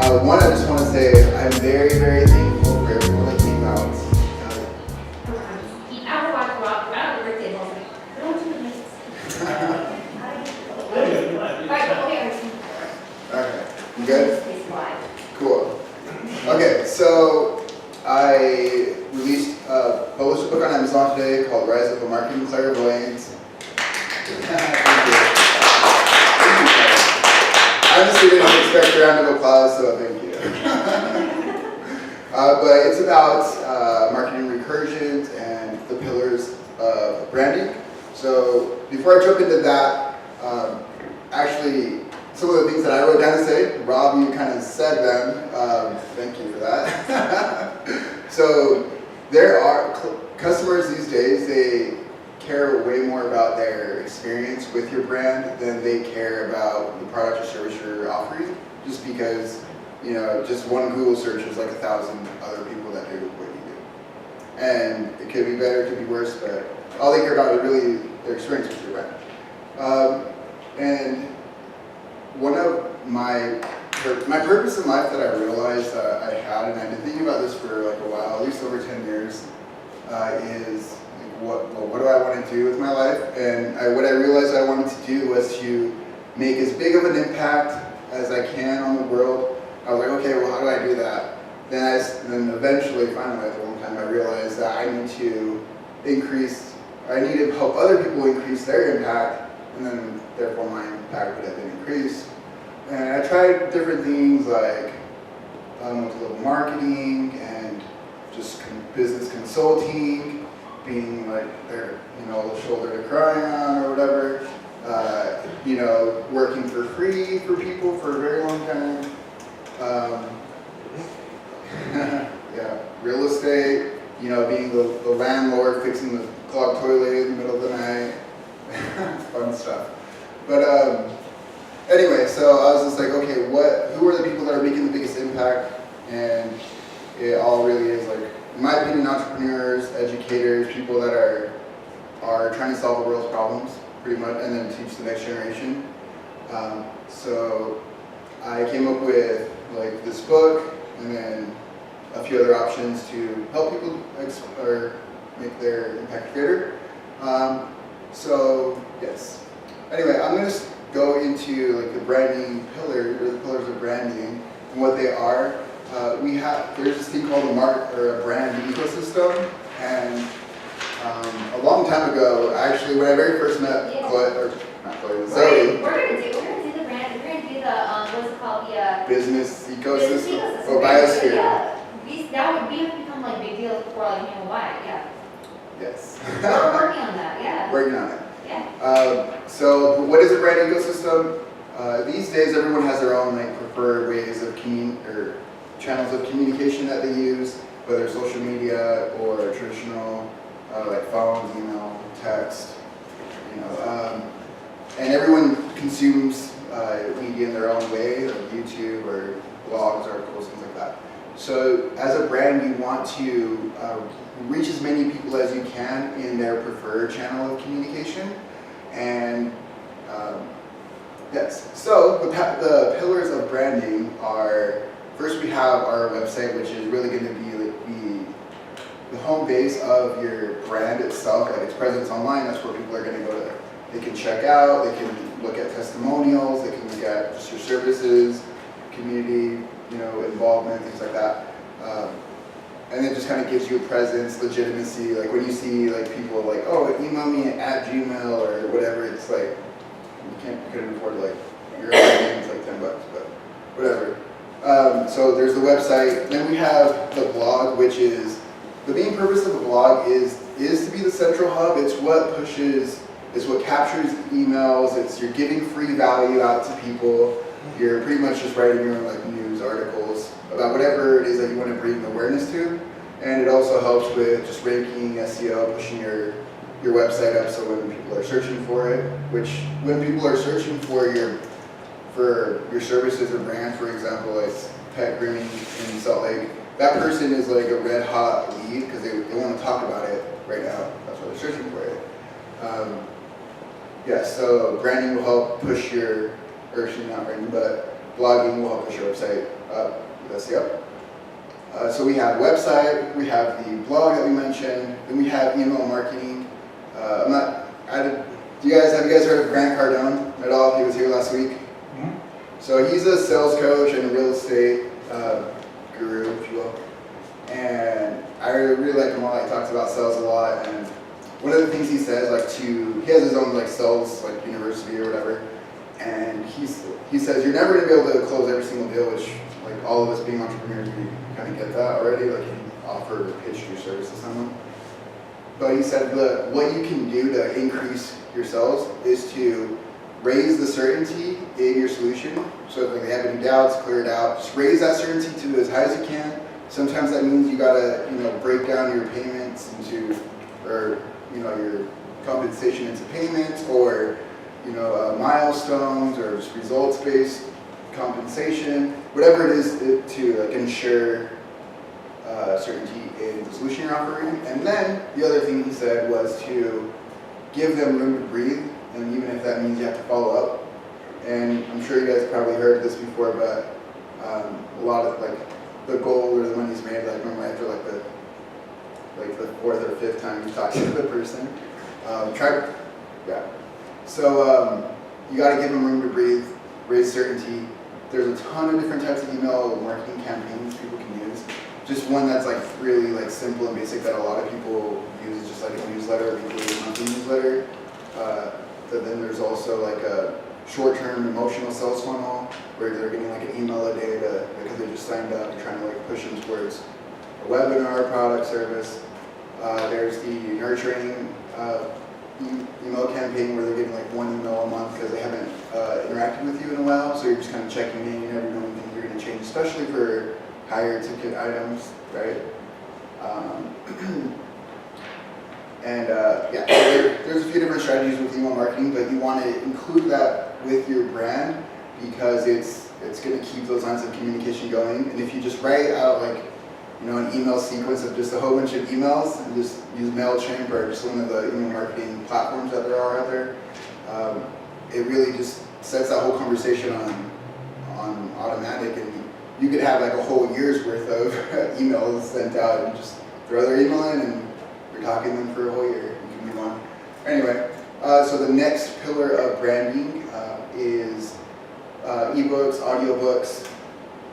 One, I just want to say I'm very, very thankful for everyone that came out. Okay, you good? Cool. Okay, so I published a book on Amazon today called Rise of a Marketing Clairvoyant. I honestly didn't expect a round of applause, so thank you. But it's about marketing recursions and the pillars of branding. So before I jump into that, actually, some of the things that I wrote down to say, Rob, you kind of said them. Thank you for that. So there are customers these days, they care way more about their experience with your brand than they care about the product or service you're offering, just because, you know, just one Google search is like 1,000 other people that do what you do. And it could be better, it could be worse, but all they care about is really their experience with your brand. And one of my purpose in life that I realized that I had, and I've been thinking about this for like a while, at least over 10 years, is what do I want to do with my life? And what I realized I wanted to do was to make as big of an impact as I can on the world. I was like, okay, well, how do I do that? Then eventually, finally, after a long time, I realized that I need to help other people increase their impact, and then therefore my impact would have been increased. And I tried different things like multi-level marketing and just business consulting, being like their, shoulder to cry on or whatever. Working for free for people for a very long time. Real estate, being the landlord, fixing the clogged toilet in the middle of the night. Fun stuff. But anyway, so I was just like, okay, who are the people that are making the biggest impact? And it all really is like, in my opinion, entrepreneurs, educators, people that are trying to solve the world's problems, pretty much, and then teach the next generation. So I came up with like this book, and then a few other options to help people make their impact greater. So yes. Anyway, I'm going to go into like the branding pillar, or the pillars of branding, and what they are. There's this thing called a brand ecosystem, and a long time ago, actually, when I very first met Zoe. We're gonna do the brand. We're gonna do the what's it called, the business ecosystem. Or biosphere. Yeah, we have become like big deals for like why? Yeah. Yes. We're working on that. Yeah. Working on it. Yeah. So what is a brand ecosystem? These days, everyone has their own like preferred ways of channels of communication that they use, whether social media or traditional like phones, email, text, and everyone consumes media in their own way, like YouTube or blogs, articles, things like that. So as a brand, you want to reach as many people as you can in their preferred channel of communication. And yes, so the pillars of branding are, first we have our website, which is really going to be the home base of your brand itself, like its presence online. That's where people are going to go to. They can check out, they can look at testimonials, they can look at just your services, community, involvement, things like that. And it just kind of gives you a presence, legitimacy. Like when you see like people like, oh, email me at Gmail or whatever, it's like you couldn't afford like your own name, it's like $10, but whatever. So there's the website. Then we have the blog, which is the main purpose of the blog is to be the central hub. It's what captures emails. You're giving free value out to people. You're pretty much just writing your own like news articles about whatever it is that you want to bring awareness to. And it also helps with just ranking, SEO, pushing your website up so when people are searching for it, when people are searching for your services or brand, for example, like pet grooming in Salt Lake, that person is like a red hot lead because they want to talk about it right now. That's why they're searching for it. So branding will help push not branding, but blogging will help push your website up with SEO. So we have website, we have the blog that we mentioned, then we have email marketing. Have you guys heard of Grant Cardone at all? He was here last week. Mm-hmm. So he's a sales coach and a real estate guru, if you will. And I really like him a lot. He talks about sales a lot. And one of the things he says, he has his own sales university or whatever. And he says you're never gonna be able to close every single deal, which all of us being entrepreneurs, we kind of get that already. Like you offer or pitch your service to someone. But he said what you can do to increase your sales is to raise the certainty in your solution. So if they have any doubts, clear it out. Just raise that certainty to as high as you can. Sometimes that means you gotta break down your payments into, or your compensation into payments, or milestones, or just results-based compensation, whatever it is to ensure certainty in the solution you're offering. And then the other thing he said was to give them room to breathe, and even if that means you have to follow up. And I'm sure you guys probably heard this before, but a lot of the goal or the money's made normally after the fourth or fifth time you talk to the person. So you got to give them room to breathe, raise certainty. There's a ton of different types of email marketing campaigns people can use. Just one that's really simple and basic that a lot of people use, just like a newsletter, a monthly newsletter. But then there's also a short-term emotional sales funnel where they're getting an email a day because they just signed up. You're trying to push them towards a webinar, product, service. There's the nurturing email campaign where they're getting one email a month because they haven't interacted with you in a while. So you're just kind of checking in. You never know when you're going to change, especially for higher ticket items, right? There's a few different strategies with email marketing, but you want to include that with your brand because it's going to keep those lines of communication going. And if you just write out an email sequence of just a whole bunch of emails and just use MailChimp or just one of the email marketing platforms that there are out there, it really just sets that whole conversation on automatic, and you could have a whole year's worth of emails sent out and just throw their email in and you're talking to them for a whole year. You can move on. Anyway, so the next pillar of branding is ebooks, audiobooks.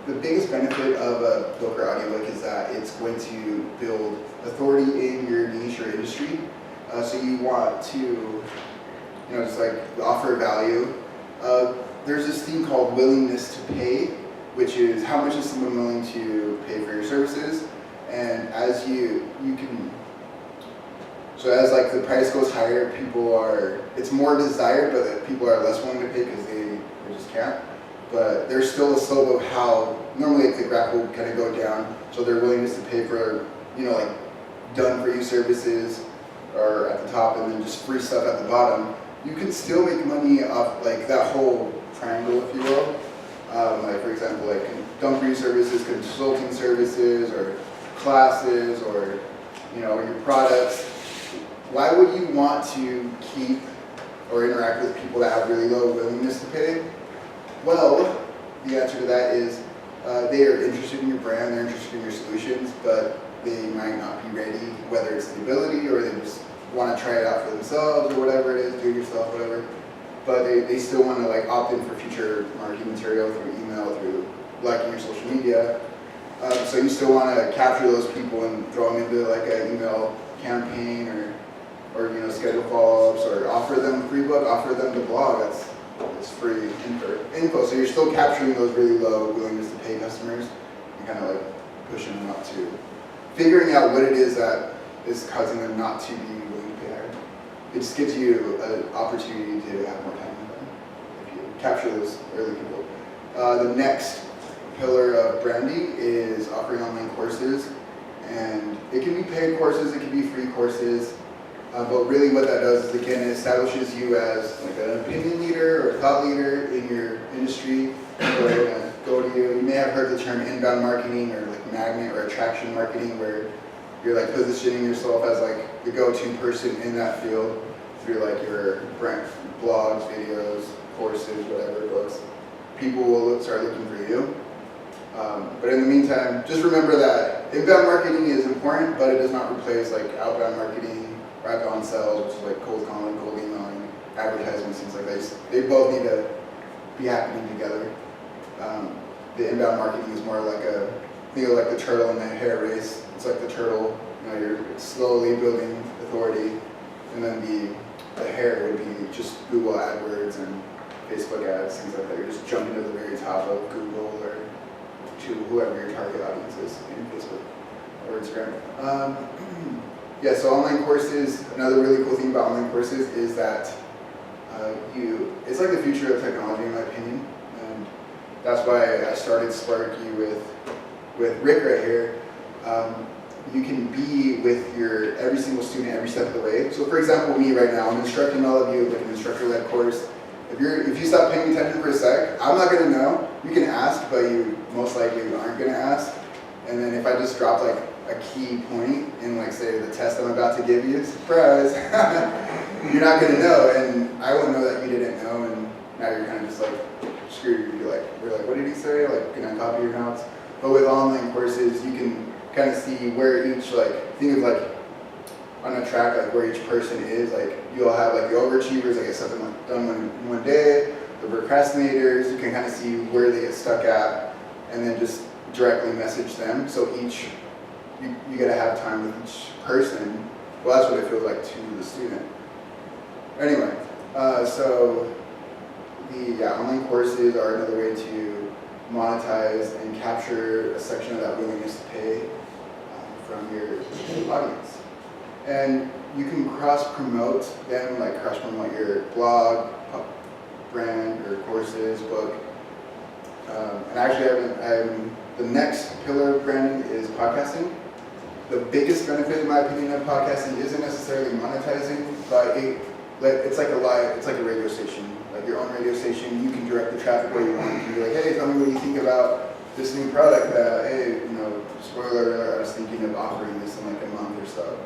The biggest benefit of a book or audiobook is that it's going to build authority in your niche or industry. So you want to, just offer value. There's this thing called willingness to pay, which is how much is someone willing to pay for your services. And as you can, so as the price goes higher, it's more desired, but people are less willing to pay because they just can't. But there's still a slope of how, normally the graph will kind of go down, so their willingness to pay for, done for you services are at the top and then just free stuff at the bottom. You can still make money off that whole triangle, if you will. For example, done for you services, consulting services, or classes, or your products. Why would you want to keep or interact with people that have really low willingness to pay? Well, the answer to that is they are interested in your brand, they're interested in your solutions, but they might not be ready, whether it's the ability or they just want to try it out for themselves or whatever it is, do it yourself, whatever. But they still want to opt in for future marketing material through email, through liking your social media. So you still want to capture those people and throw them into an email campaign or schedule follow-ups, or offer them a free book, offer them the blog. It's free info. So you're still capturing those really low willingness to pay customers and kind of pushing them up to figuring out what it is that is causing them not to be willing to pay higher. It just gives you an opportunity to have more time with them if you capture those early people. The next pillar of branding is offering online courses, and it can be paid courses, it can be free courses. But really what that does is, again, it establishes you as an opinion leader or thought leader in your industry. People are going to go to you. You may have heard the term inbound marketing or magnet or attraction marketing, where you're positioning yourself as the go-to person in that field through your brand, blogs, videos, courses, whatever, books. people will start looking for you. But in the meantime, just remember that inbound marketing is important, but it does not replace like outbound marketing or outbound sales, which is like cold calling, cold emailing, advertisements, things like that. They both need to be happening together. The inbound marketing is more like think of like the turtle in the hare race. It's like the turtle, you're slowly building authority, and then the hare would be just Google AdWords and Facebook ads, things like that. You're just jumping to the very top of Google or to whoever your target audience is in Facebook or Instagram. Yeah, so online courses, another really cool thing about online courses is that it's like the future of technology in my opinion. And that's why I started Sparkki with Rick right here. You can be with every single student every step of the way. So for example, me right now, I'm instructing all of you like an instructor-led course. If you stop paying attention for a sec, I'm not gonna know. You can ask, but you most likely aren't gonna ask. And then if I just drop like a key point in like say the test I'm about to give you, surprise, you're not gonna know, and I won't know that you didn't know, and now you're kind of just like screwed. You're like, what did he say? Like, can I copy your notes? But with online courses, you can kind of see where each think of like on a track like where each person is. Like you'll have like the overachievers that get something done one day, the procrastinators. You can kind of see where they get stuck at, and then just directly message them. So you gotta have time with each person. Well, that's what it feels like to the student. Anyway, so the online courses are another way to monetize and capture a section of that willingness to pay from your audience. And you can cross-promote them, like cross-promote your blog, brand, or courses, book. And actually, the next pillar of branding is podcasting. The biggest benefit, in my opinion, of podcasting isn't necessarily monetizing, but it's like a radio station, like your own radio station. You can direct the traffic where you want. You can be like, hey, tell me what you think about this new product that, hey, spoiler alert, I was thinking of offering this in like a month or so.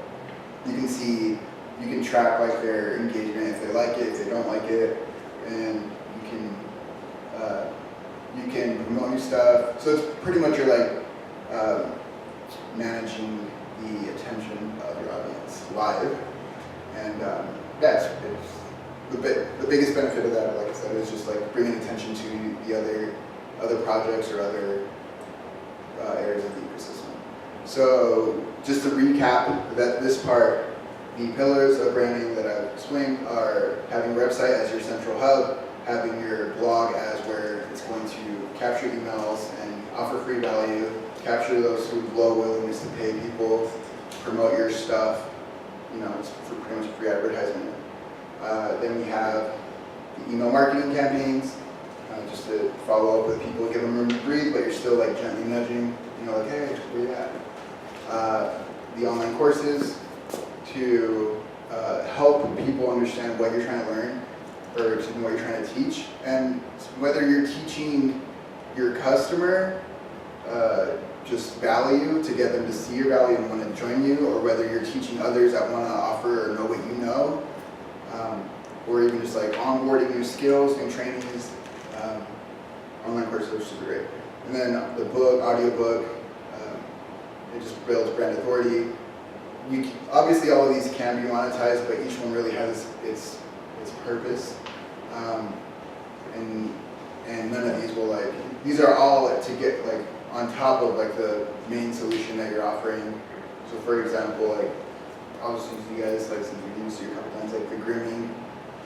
You can track like their engagement, if they like it, if they don't like it, and you can promote new stuff. So it's pretty much you're like managing the attention of your audience live, and it's the biggest benefit of that, like I said, is just like bringing attention to the other projects or other areas of the ecosystem. So just to recap this part, the pillars of branding that I've explained are having your website as your central hub, having your blog as where it's going to capture emails and offer free value, capture those who have low willingness to pay people, promote your stuff, it's pretty much free advertisement. Then we have the email marketing campaigns, just to follow up with people, give them room to breathe, but you're still like gently nudging, like, hey, where you at? The online courses to help people understand what you're trying to learn, or what you're trying to teach, and whether you're teaching your customer just value to get them to see your value and want to join you, or whether you're teaching others that want to offer or know what you know, or even just like onboarding new skills, new trainings. Online courses are super great. And then the book, audiobook, it just builds brand authority. Obviously all of these can be monetized, but each one really has its purpose. And none of these will these are all to get on top of the main solution that you're offering. So for example, I'll just use you guys since we've used you a couple times, the grooming.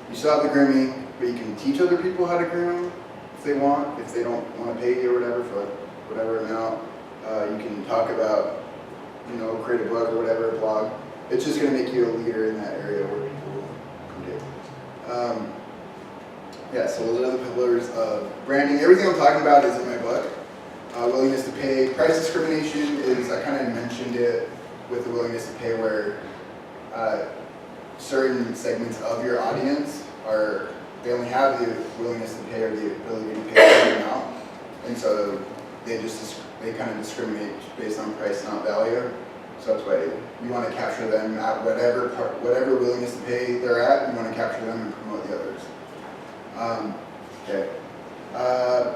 You still have the grooming, but you can teach other people how to groom if they want, if they don't want to pay you or whatever for whatever amount. You can talk about, create a book or whatever, a blog. It's just going to make you a leader in that area where people can do. Yeah, so those are the pillars of branding. Everything I'm talking about is in my book. Willingness to pay. Price discrimination is, I kind of mentioned it with the willingness to pay, where certain segments of your audience they only have the willingness to pay or the ability to pay a certain amount. And so they kind of discriminate based on price, not value. So that's why you want to capture them at whatever willingness to pay they're at. You want to capture them and promote the others. Okay. Oh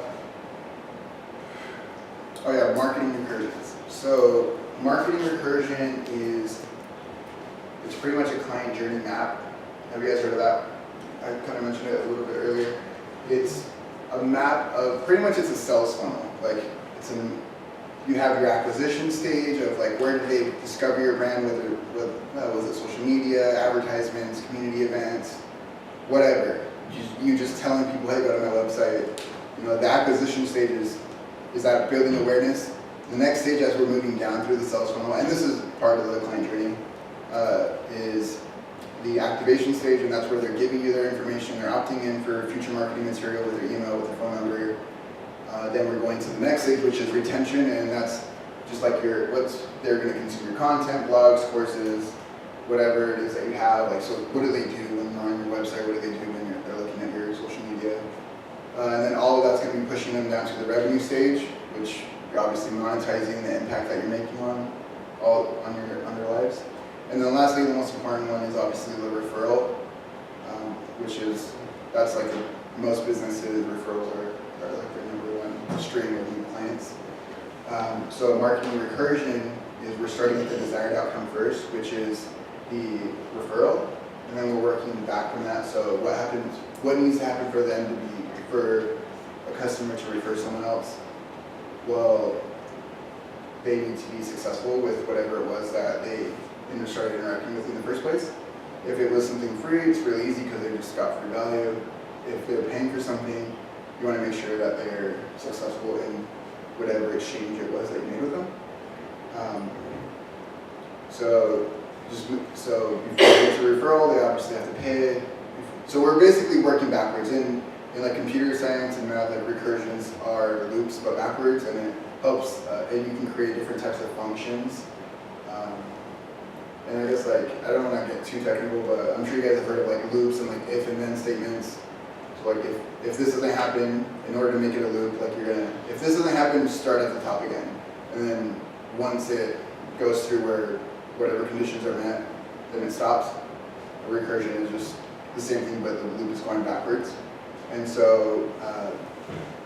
yeah, marketing recursions. So marketing recursion it's pretty much a client journey map. Have you guys heard of that? I kind of mentioned it a little bit earlier. It's a map of, pretty much it's a sales funnel. Like you have your acquisition stage of like where did they discover your brand, whether was it social media, advertisements, community events, whatever. You just telling people, hey, go to my website. You know, the acquisition stage is that building awareness. The next stage, as we're moving down through the sales funnel, and this is part of the client journey, is the activation stage, and that's where they're giving you their information, they're opting in for future marketing material with their email, with their phone number. Then we're going to the next stage, which is retention, and that's just like they're going to consume your content, blogs, courses, whatever it is that you have. Like, so what do they do when they're on your website? What do they do when they're looking at your social media? And then all of that's going to be pushing them down to the revenue stage, which you're obviously monetizing the impact that you're making on their lives. And then lastly, the most important one is obviously the referral, that's like most businesses, referrals are like their number one stream of new clients. So marketing recursion is we're starting with the desired outcome first, which is the referral, and then we're working back from that. So what needs to happen for them for a customer to refer someone else? Well, they need to be successful with whatever it was that they started interacting with in the first place. If it was something free, it's really easy because they just got free value. If they're paying for something, you want to make sure that they're successful in whatever exchange it was that you made with them. So before they get to referral, they obviously have to pay. So we're basically working backwards. In like computer science and math, like recursions are loops but backwards, and it helps, and you can create different types of functions. And I guess like, I don't want to get too technical, but I'm sure you guys have heard of like loops and like if and then statements. So like if this doesn't happen, in order to make it a loop, like if this doesn't happen, start at the top again. And then once it goes through where whatever conditions are met, then it stops. A recursion is just the same thing, but the loop is going backwards. And so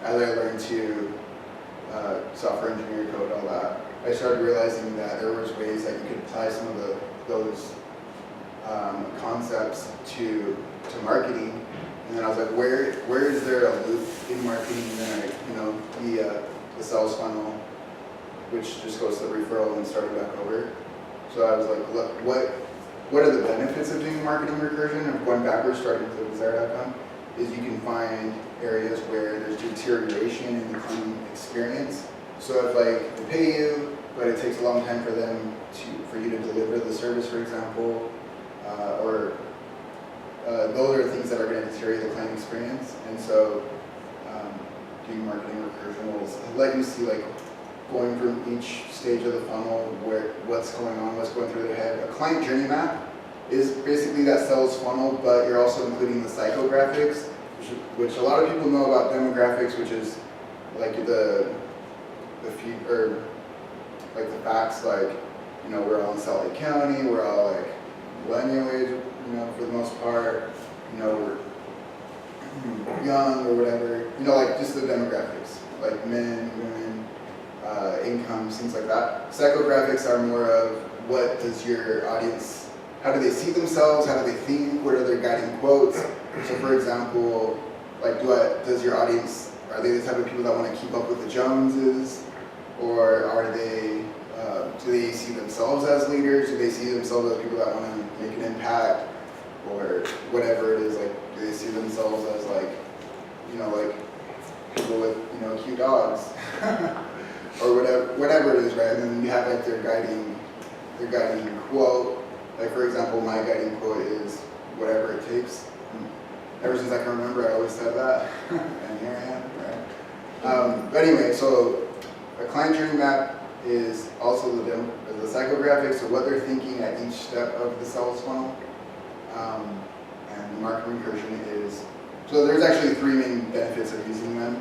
as I learned to software engineer code, all that, I started realizing that there was ways that you could apply some of those concepts to marketing. And then I was like, where is there a loop in marketing? And then the sales funnel, which just goes to the referral and started back over. So I was like, look, what are the benefits of doing marketing recursion and going backwards, starting with the desired outcome? Is you can find areas where there's deterioration in the client experience. So if like they pay you, but it takes a long time for you to deliver the service, for example, those are things that are going to deteriorate the client experience. And so doing marketing recursion will let you see like going through each stage of the funnel, what's going on, what's going through their head. A client journey map is basically that sales funnel, but you're also including the psychographics, which a lot of people know about demographics, which is like the facts, like, we're all in Salt Lake County, we're all like millennial age, for the most part, we're young or whatever, like just the demographics, like men, women, incomes, things like that. Psychographics are more of what does your audience, how do they see themselves, how do they think, what are their guiding quotes. So for example, like does your audience, are they the type of people that want to keep up with the Joneses, or are they, do they see themselves as leaders, do they see themselves as people that want to make an impact, or whatever it is, like do they see themselves as like, like people with, cute dogs, or whatever it is, right? And then you have like their guiding quote. Like for example, my guiding quote is whatever it takes. Ever since I can remember, I always said that, and here I am, right? But anyway, so a client journey map is also the psychographics, so what they're thinking at each step of the sales funnel. And market recursion is, so there's actually three main benefits of using them.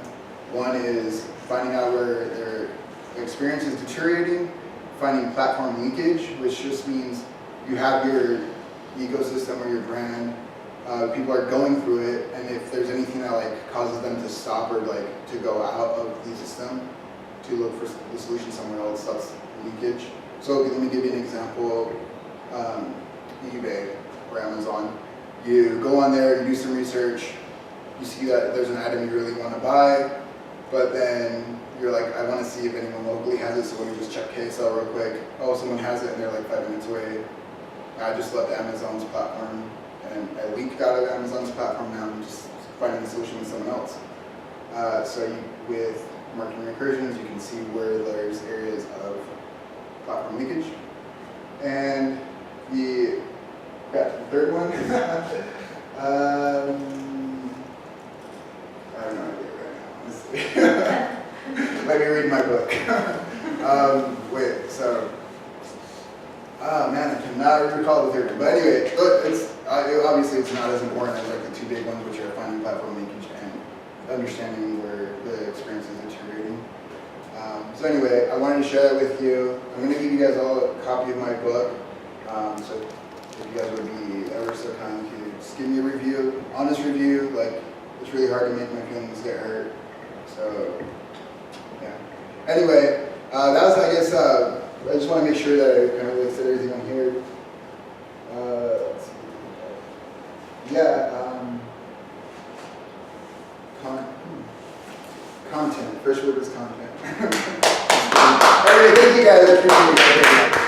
One is finding out where their experience is deteriorating, finding platform leakage, which just means you have your ecosystem or your brand people are going through it, and if there's anything that like causes them to stop or like to go out of the system to look for the solution somewhere else, that's leakage. So let me give you an example. eBay or Amazon. You go on there, you do some research, you see that there's an item you really want to buy, but then you're like, I want to see if anyone locally has it, so let me just check KSL real quick. Oh, someone has it and they're like 5 minutes away. I just left Amazon's platform and I leaked out of Amazon's platform. Now I'm just finding the solution with someone else. With marketing recursions, you can see where there's areas of platform leakage. And the third one, I don't know what to do right now, honestly. Let me read my book. Oh man, I cannot recall the third one. But anyway, look, obviously it's not as important as like the two big ones, which are finding platform leakage and understanding where the experience is deteriorating. So anyway, I wanted to share that with you. I'm going to give you guys all a copy of my book. So if you guys would be ever so kind to just give me a review, honest review. Like, it's really hard to make my feelings get hurt. So yeah. Anyway, that was, I guess, I just want to make sure that I kind of listed everything on here. Let's see. Yeah. Content. First word was content. Anyway, thank you guys. I appreciate it.